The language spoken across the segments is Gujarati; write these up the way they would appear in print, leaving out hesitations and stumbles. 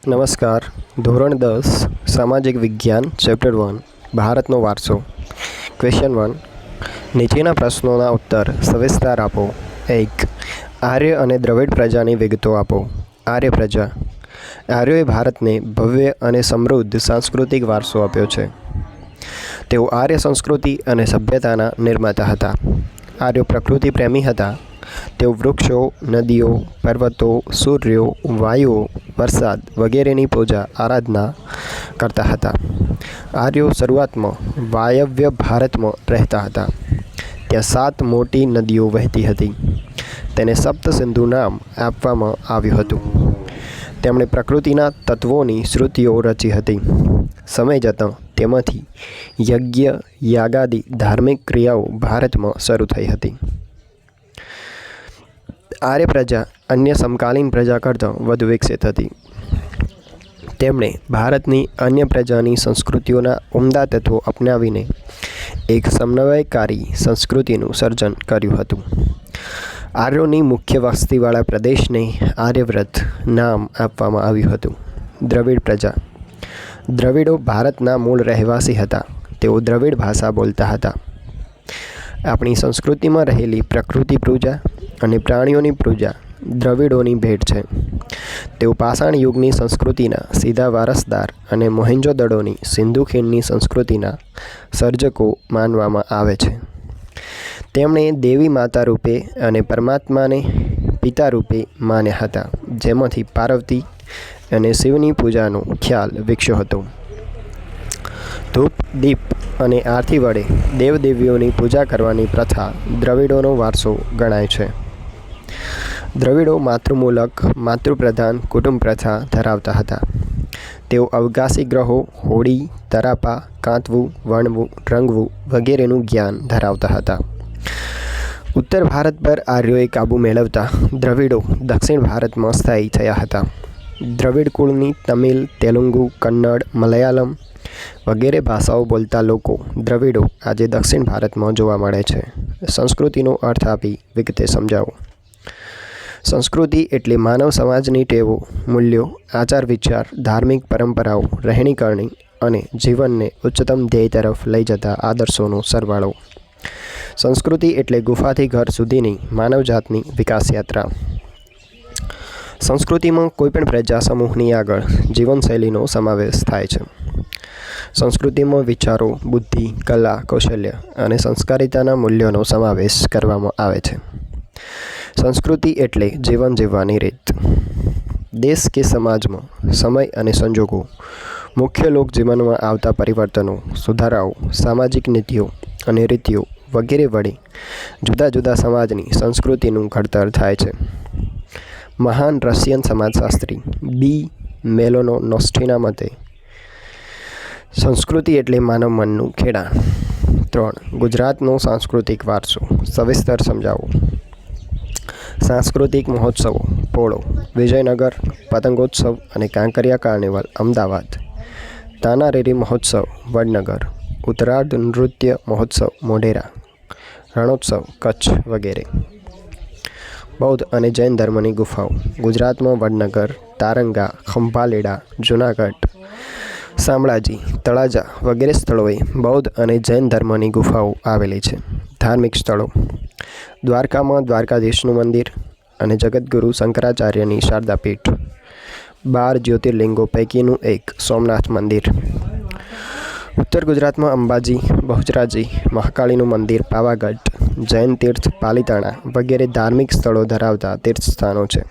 નમસ્કાર. ધોરણ 10 સામાજિક વિજ્ઞાન ચેપ્ટર 1 ભારતનો વારસો. ક્વેશ્ચન 1. નીચેના પ્રશ્નોના ઉત્તર સવિસ્તાર આપો. 1. આર્ય અને દ્રવિડ પ્રજાની વિગતો આપો. આર્ય પ્રજા. આર્યોએ ભારતને ભવ્ય અને સમૃદ્ધ સાંસ્કૃતિક વારસો આપ્યો છે. તેઓ આર્ય સંસ્કૃતિ અને સભ્યતાના નિર્માતા હતા. આર્યો પ્રકૃતિ પ્રેમી હતા. તેઓ વૃક્ષો, નદીઓ, પર્વતો, સૂર્યો, વાયુઓ, વરસાદ વગેરેની પૂજા આરાધના કરતા હતા. આર્યો શરૂઆતમાં વાયવ્ય ભારતમાં રહેતા હતા. ત્યાં 7 મોટી નદીઓ વહેતી હતી. તેને સપ્તસિંધુ નામ આપવામાં આવ્યું હતું. તેમણે પ્રકૃતિના તત્વોની શ્રુતિઓ રચી હતી. સમય જતાં તેમાંથી યજ્ઞ, યાગાદિ ધાર્મિક ક્રિયાઓ ભારતમાં શરૂ થઈ હતી. આર્ય પ્રજા અન્ય સમકાલીન પ્રજા કરતાં વધુ વિકસિત હતી. તેમણે ભારતની અન્ય પ્રજાની સંસ્કૃતિઓના ઉમદા તત્વો અપનાવીને એક સમન્વયકારી સંસ્કૃતિનું સર્જન કર્યું હતું. આર્યોની મુખ્ય વસ્તીવાળા પ્રદેશને આર્યવ્રત નામ આપવામાં આવ્યું હતું. દ્રવિડ પ્રજા. દ્રવિડો ભારતના મૂળ રહેવાસી હતા. તેઓ દ્રવિડ ભાષા બોલતા હતા. આપણી સંસ્કૃતિમાં રહેલી પ્રકૃતિ પૂજા અને પ્રાણીઓની પૂજા દ્રવિડોની ભેટ છે. તેઓ પાષાણ યુગની સંસ્કૃતિના સીધા વારસદાર અને મોહેંજો-દડોની સિંધુ ખીણની સંસ્કૃતિના સર્જકો માનવામાં આવે છે. તેમણે દેવી માતા રૂપે અને પરમાત્માને પિતા રૂપે માન્યા હતા, જેમાંથી પાર્વતી અને શિવની પૂજાનો ખ્યાલ વિકસ્યો હતો. ધૂપ, દીપ અને આરતી વડે દેવદેવીઓની પૂજા કરવાની પ્રથા દ્રવિડોનો વારસો ગણાય છે. દ્રવિડો માતૃમૂલક, માતૃપ્રધાન કુટુંબ પ્રથા ધરાવતા હતા. તેઓ અવકાશી ગ્રહો, હોડી, તરાપા, કાંતવું, વણવું, રંગવું વગેરેનું જ્ઞાન ધરાવતા હતા. ઉત્તર ભારત પર આર્યોએ કાબૂ મેળવતા દ્રવિડો દક્ષિણ ભારતમાં સ્થાયી થયા હતા. દ્રવિડ કુળની તમિલ, તેલુગુ, કન્નડ, મલયાલમ વગેરે ભાષાઓ બોલતા લોકો દ્રવિડો આજે દક્ષિણ ભારતમાં જોવા મળે છે. સંસ્કૃતિનો અર્થ આપી વિગતે સમજાવો. સંસ્કૃતિ એટલે માનવ સમાજની ટેવો, મૂલ્યો, આચાર વિચાર, ધાર્મિક પરંપરાઓ, રહેણીકરણી અને જીવનને ઉચ્ચતમ ધ્યેય તરફ લઈ જતા આદર્શોનો સરવાળો. સંસ્કૃતિ એટલે ગુફાથી ઘર સુધીની માનવજાતની વિકાસ યાત્રા. સંસ્કૃતિમાં કોઈપણ પ્રજા સમૂહની આગળ જીવનશૈલીનો સમાવેશ થાય છે. સંસ્કૃતિમાં વિચારો, બુદ્ધિ, કલા, કૌશલ્ય અને સંસ્કારિતાના મૂલ્યોનો સમાવેશ કરવામાં આવે છે. સંસ્કૃતિ એટલે જીવન જીવવાની રીત. દેશ કે સમાજમાં સમય અને સંજોગો, મુખ્ય લોકજીવનમાં આવતા પરિવર્તનો, સુધારાઓ, સામાજિક નીતિઓ અને રીતિઓ વગેરે વડે જુદા જુદા સમાજની સંસ્કૃતિનું ઘડતર થાય છે. મહાન રશિયન સમાજશાસ્ત્રી બી. મેલોનોસ્ટીના મતે સંસ્કૃતિ એટલે માનવ મનનું ખેડાણ. 3. ગુજરાતનો સાંસ્કૃતિક વારસો. સવિસ્તર સમજાવો. સાંસ્કૃતિક મહોત્સવો. પોળો, વિજયનગર, પતંગોત્સવ અને કાંકરિયા કાર્નિવલ, અમદાવાદ. તાનારીરી મહોત્સવ, વડનગર. ઉત્તરાર્ધ નૃત્ય મહોત્સવ, મોઢેરા. રણોત્સવ, કચ્છ વગેરે. બૌદ્ધ અને જૈન ધર્મની ગુફાઓ. ગુજરાતમાં વડનગર, તારંગા, ખંભાલેડા, જૂનાગઢ, શામળાજી, તળાજા વગેરે સ્થળોએ બૌદ્ધ અને જૈન ધર્મની ગુફાઓ આવેલી છે. ધાર્મિક સ્થળો. દ્વારકામાં દ્વારકાધીશનું મંદિર અને જગતગુરુ શંકરાચાર્યની શારદાપીઠ. 12 જ્યોતિર્લિંગો પૈકીનું એક સોમનાથ મંદિર. ઉત્તર ગુજરાતમાં અંબાજી, બહુચરાજી, મહાકાળીનું મંદિર, પાવાગઢ, જૈન તીર્થ, પાલીતાણા વગેરે ધાર્મિક સ્થળો ધરાવતા તીર્થસ્થાનો છે.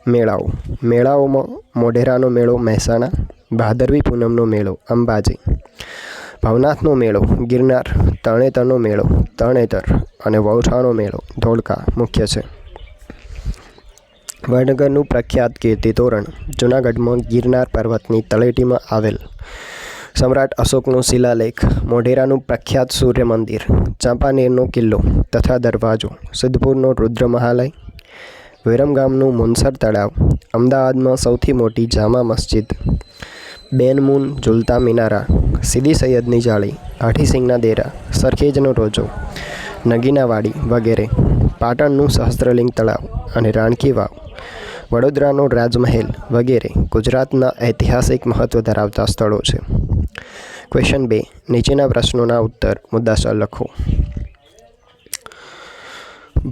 મેળાઓ. મેળાઓમાં મોઢેરાનો મેળો મહેસાણા, ભાદરવી પૂનમનો મેળો અંબાજી, ભવનાથનો મેળો ગિરનાર, તરણેતરનો મેળો તરણેતર અને વૌઠાનો મેળો ધોળકા મુખ્ય છે. વડનગરનું પ્રખ્યાત કીર્તિ તોરણ. જૂનાગઢમાં ગિરનાર પર્વતની તળેટીમાં આવેલ સમ્રાટ અશોકનો શિલાલેખ. મોઢેરાનું પ્રખ્યાત સૂર્ય મંદિર, ચાંપાનેરનો કિલ્લો તથા દરવાજો, સિદ્ધપુરનો રુદ્ર મહાલય, વિરમગામનું મુનસર તળાવ, અમદાવાદમાં સૌથી મોટી જામા મસ્જિદ, બેનમૂન ઝુલતા મિનારા, સીદી સૈયદની જાળી, હાથીસિંગના દેરા, સરખેજનો રોજો, નગીનાવાડી વગેરે. પાટણનું સહસ્ત્રલિંગ તળાવ અને રાણકી વાવ, વડોદરાનો રાજમહેલ વગેરે ગુજરાતના ઐતિહાસિક મહત્વ ધરાવતા સ્થળો છે. ક્વેશ્ચન 2. નીચેના પ્રશ્નોના ઉત્તર મુદ્દાસર લખો.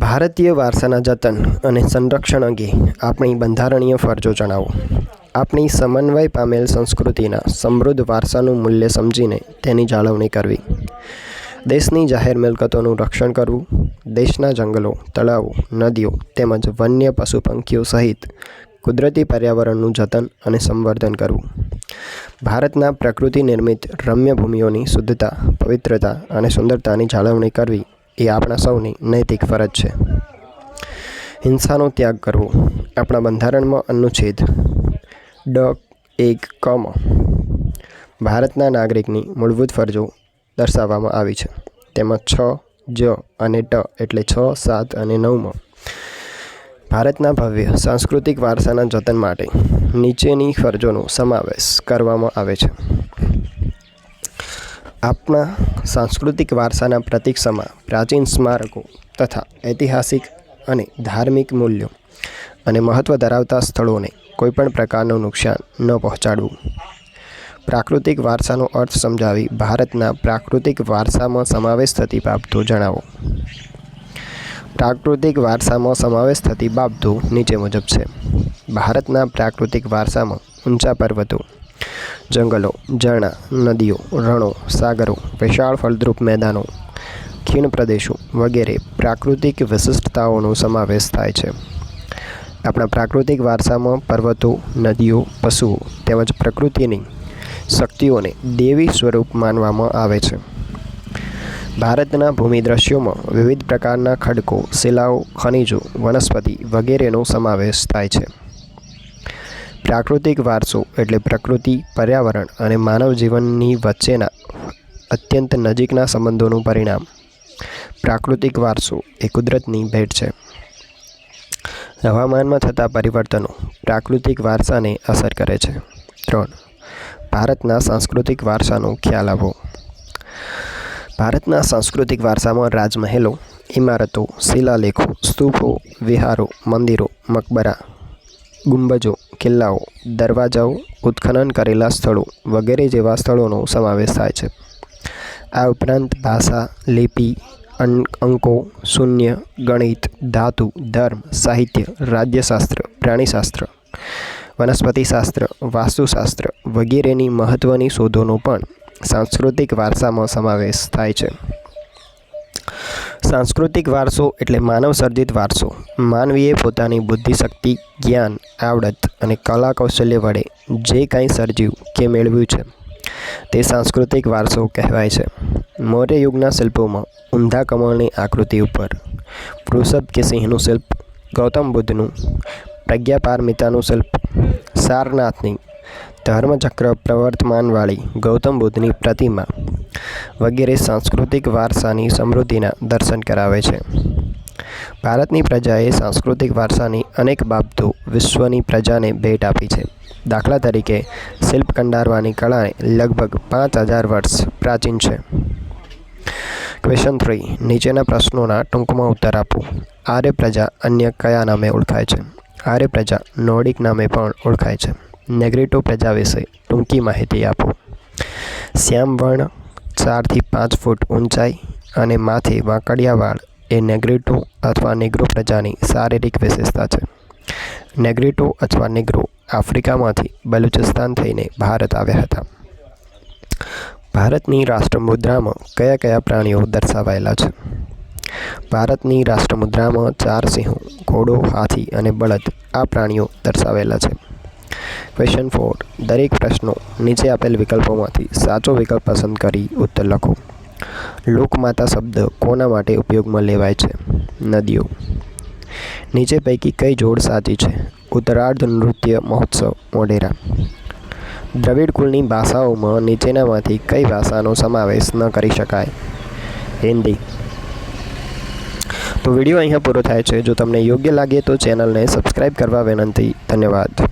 ભારતીય વારસાના જતન અને સંરક્ષણ અંગે આપણી બંધારણીય ફરજો જણાવો. આપણી સમન્વય પામેલ સંસ્કૃતિના સમૃદ્ધ વારસાનું મૂલ્ય સમજીને તેની જાળવણી કરવી. દેશની જાહેર મિલકતોનું રક્ષણ કરવું. દેશના જંગલો, તળાવો, નદીઓ તેમજ વન્ય પશુ પંખીઓ સહિત કુદરતી પર્યાવરણનું જતન અને સંવર્ધન કરવું. ભારતના પ્રકૃતિ નિર્મિત રમ્ય ભૂમિઓની શુદ્ધતા, પવિત્રતા અને સુંદરતાની જાળવણી કરવી એ આપણા સૌની નૈતિક ફરજ છે. હિંસાનો ત્યાગ કરવો. આપણા બંધારણમાં અનુચ્છેદ D1 ભારતના નાગરિકની મૂળભૂત ફરજો દર્શાવવામાં આવી છે. તેમાં 6, J અને T એટલે 6, 7 અને 9 ભારતના ભવ્ય સાંસ્કૃતિક વારસાના જતન માટે નીચેની ફરજોનો સમાવેશ કરવામાં આવે છે. આપણા સાંસ્કૃતિક વારસાના પ્રતીક સમા પ્રાચીન સ્મારકો તથા ઐતિહાસિક અને ધાર્મિક મૂલ્યો અને મહત્ત્વ ધરાવતા સ્થળોને કોઈપણ પ્રકારનું નુકસાન ન પહોંચાડવું. પ્રાકૃતિક વારસાનો અર્થ સમજાવી ભારતના પ્રાકૃતિક વારસામાં સમાવેશ થતી બાબતો જણાવો. પ્રાકૃતિક વારસામાં સમાવેશ થતી બાબતો નીચે મુજબ છે. ભારતના પ્રાકૃતિક વારસામાં ઊંચા પર્વતો, જંગલો, ઝરણા, નદીઓ, રણો, સાગરો, વિશાળ ફળદ્રુપ મેદાનો, ખીણ પ્રદેશો વગેરે પ્રાકૃતિક વિશિષ્ટતાઓનો સમાવેશ થાય છે. આપણા પ્રાકૃતિક વારસામાં પર્વતો, નદીઓ, પશુઓ તેમજ પ્રકૃતિની શક્તિઓને દેવી સ્વરૂપ માનવામાં આવે છે. ભારતના ભૂમિ દ્રશ્યોમાં વિવિધ પ્રકારના ખડકો, શિલાઓ, ખનિજો, વનસ્પતિ વગેરેનો સમાવેશ થાય છે. પ્રાકૃતિક વારસો એટલે પ્રકૃતિ, પર્યાવરણ અને માનવ જીવનની વચ્ચેના અત્યંત નજીકના સંબંધોનું પરિણામ. પ્રાકૃતિક વારસો એ કુદરતની ભેટ છે. હવામાનમાં થતા પરિવર્તનો પ્રાકૃતિક વારસાને અસર કરે છે. 3. ભારતના સાંસ્કૃતિક વારસાનો ખ્યાલ આપો. ભારતના સાંસ્કૃતિક વારસામાં રાજમહેલો, ઇમારતો, શિલાલેખો, સ્તૂપો, વિહારો, મંદિરો, મકબરા, ગુંબજો, કિલ્લાઓ, દરવાજાઓ, ઉત્ખનન કરેલા સ્થળો વગેરે જેવા સ્થળોનો સમાવેશ થાય છે. આ ઉપરાંત ભાષા, લિપિ, અંકો, શૂન્ય, ગણિત, ધાતુ, ધર્મ, સાહિત્ય, રાજ્યશાસ્ત્ર, પ્રાણીશાસ્ત્ર, વનસ્પતિશાસ્ત્ર, વાસ્તુશાસ્ત્ર વગેરેની મહત્ત્વની શોધોનો પણ સાંસ્કૃતિક વારસામાં સમાવેશ થાય છે. સાંસ્કૃતિક વારસો એટલે માનવ સર્જિત વારસો. માનવીએ પોતાની બુદ્ધિશક્તિ, જ્ઞાન, આવડત અને કલા કૌશલ્ય વડે જે કાંઈ સર્જ્યું કે મેળવ્યું છે તે સાંસ્કૃતિક વારસો કહેવાય છે. મૌર્ય યુગના શિલ્પોમાં ઊંધા કમળની આકૃતિ ઉપર વૃષભ કે સિંહનું શિલ્પ, ગૌતમ બુદ્ધનું, પ્રજ્ઞાપારમિતાનું શિલ્પ, સારનાથની ધર્મચક્ર પ્રવર્તમાનવાળી ગૌતમ બુદ્ધની પ્રતિમા વગેરે સાંસ્કૃતિક વારસાની સમૃદ્ધિના દર્શન કરાવે છે. ભારતની પ્રજાએ સાંસ્કૃતિક વારસાની અનેક બાબતો વિશ્વની પ્રજાને ભેટ આપી છે. દાખલા તરીકે શિલ્પ કંડારવાની કળાને લગભગ 5000 વર્ષ પ્રાચીન છે. ક્વેશ્ચન 3. નીચેના પ્રશ્નોના ટૂંકમાં ઉત્તર આપો. આર્ય પ્રજા અન્ય કયા નામે ઓળખાય છે? આર્ય પ્રજા નોર્ડિક નામે પણ ઓળખાય છે. નેગ્રીટો પ્રજા વિશે ટૂંકી માહિતી આપો. શ્યામ વર્ણ, 4 થી 5 ફૂટ ઊંચાઈ અને માથે વાંકડિયા વાળ એ નેગ્રીટો અથવા નીગ્રો પ્રજાની શારીરિક વિશેષતા છે. નેગ્રીટો અથવા નીગ્રો આફ્રિકામાંથી બલુચિસ્તાન થઈને ભારત આવ્યા હતા. ભારતની રાષ્ટ્રમુદ્રામાં કયા કયા પ્રાણીઓ દર્શાવાયેલા છે? ભારતની રાષ્ટ્રમુદ્રામાં 4 સિંહો, ઘોડો, હાથી અને બળદ આ પ્રાણીઓ દર્શાવેલા છે. ક્વેશ્ચન 4. દરેક પ્રશ્નો નીચે આપેલ વિકલ્પોમાંથી સાચો વિકલ્પ પસંદ કરી ઉત્તર લખો. લોકમાતા શબ્દ કોના માટે ઉપયોગમાં લેવાય છે? નદીઓ. નીચે પૈકી કઈ જોડ સાચી છે? ઉત્તરાર્ધ નૃત્ય મહોત્સવ, મોઢેરા. દ્રવિડ કુળની ભાષાઓમાં નીચેનામાંથી કઈ ભાષાનો સમાવેશ ન કરી શકાય? હિન્દી. તો વિડીયો અહીંયા પૂરો થાય છે. જો તમને યોગ્ય લાગે તો ચેનલને સબસ્ક્રાઈબ કરવા વિનંતી. ધન્યવાદ.